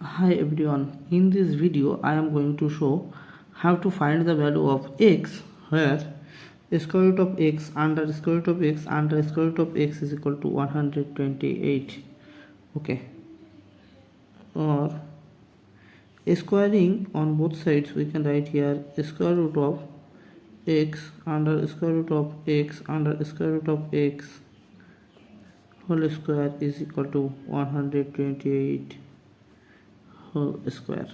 Hi everyone, in this video I am going to show how to find the value of x where square root of x under square root of x under square root of x is equal to 128. Okay, or squaring on both sides we can write here square root of x under square root of x under square root of x whole square is equal to 128 whole square.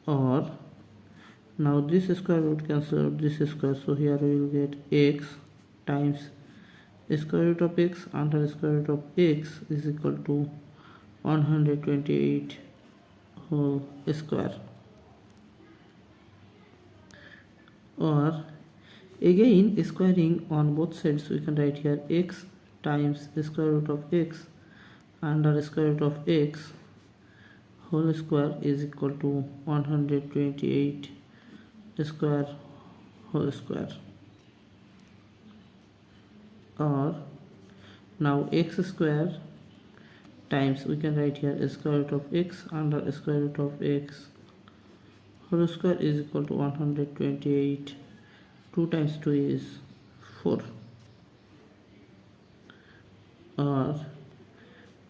Or now this square root cancel out this square, so here we will get x times square root of x under square root of x is equal to 128 whole square. Or again squaring on both sides we can write here x times square root of x under square root of x whole square is equal to 128 square whole square. Or now x square times we can write here square root of x under square root of x whole square is equal to 128. 2 times 2 is 4. Or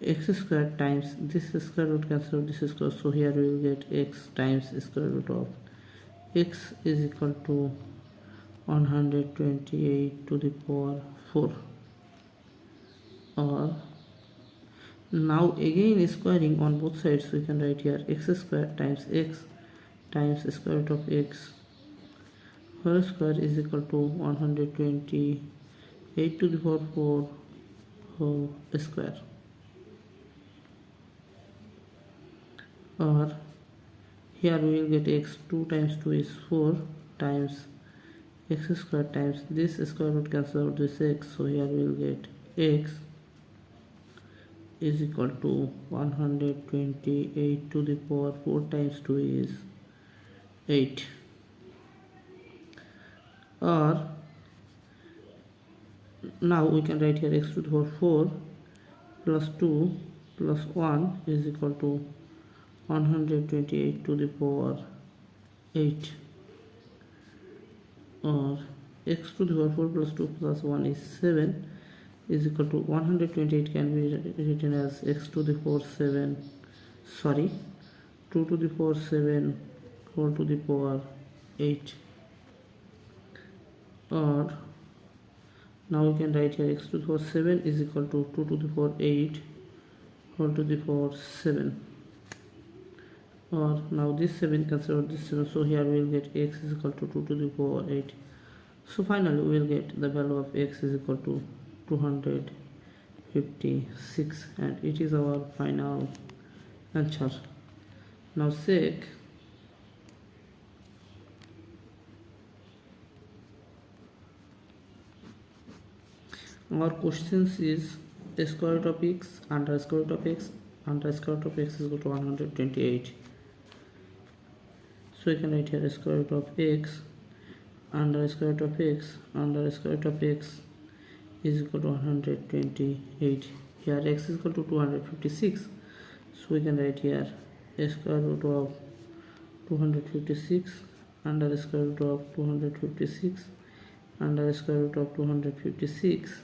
x square times this square root cancel out this square, so here we will get x times square root of x is equal to 128 to the power 4. Or now again squaring on both sides we can write here x square times x times square root of x whole square is equal to 128 to the power 4 whole square. Or here we will get x 2 times 2 is 4 times x square times this square root cancel out this x, so here we will get x is equal to 128 to the power 4 times 2 is 8. Or now we can write here x to the power 4 plus 2 plus 1 is equal to 128 to the power 8. Or x to the power 4 plus 2 plus 1 is 7 is equal to 128 can be written as x to the power 7 2 to the power 7 whole to the power 8. Or now we can write here x to the power 7 is equal to 2 to the power 8 whole to the power 7. Or now this 7 cancel out this 7, so here we will get x is equal to 2 to the power 8. So finally we will get the value of x is equal to 256, and it is our final answer. Now check our questions is square root of x under square root of x under square root of x is equal to 128. So we can write here square root of x under square root of x under square root of x is equal to 128. Here x is equal to 256, so we can write here square root of 256 under square root of 256 under square root of 256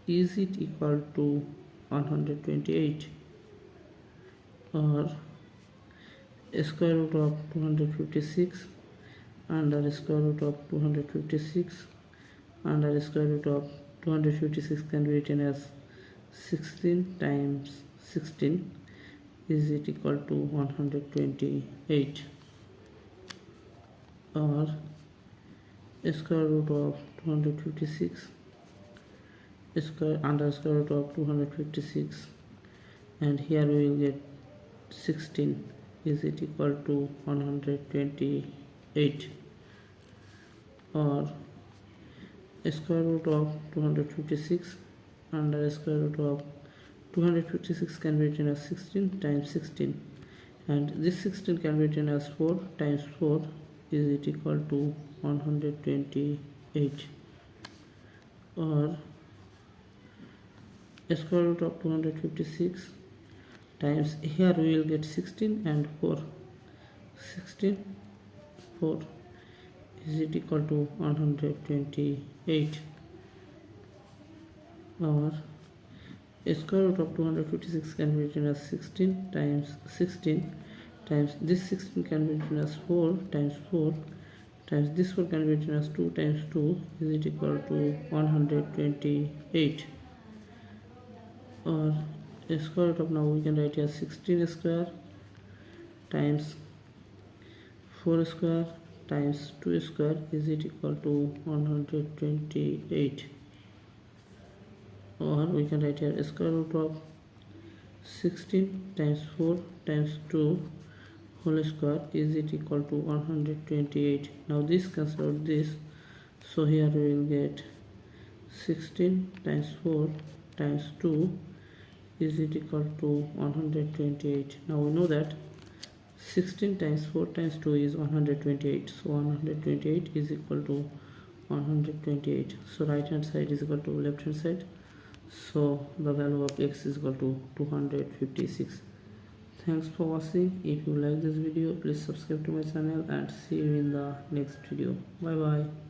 is it equal to 128. Or square root of 256 under square root of 256 under square root of 256 can be written as 16 times 16 is it equal to 128. Or square root of 256 square under square root of 256, and here we will get 16 is it equal to 128. Or square root of 256 under square root of 256 can be written as 16 times 16, and this 16 can be written as 4 times 4 is it equal to 128. Or square root of 256 times here we will get 16 and 4. 16 4 is it equal to 128. Or square root of 256 can be written as 16 times 16 times this 16 can be written as 4 times 4 times this 4 can be written as 2 times 2 is it equal to 128. Or square root of, now we can write here 16 square times 4 square times 2 square is it equal to 128. Or we can write here square root of 16 times 4 times 2 whole square is it equal to 128. Now this cancel out this, so here we will get 16 times 4 times 2 is it equal to 128. Now we know that 16 times 4 times 2 is 128, so 128 is equal to 128. So right hand side is equal to left hand side, so the value of x is equal to 256. Thanks for watching. If you like this video, please subscribe to my channel and see you in the next video. Bye bye.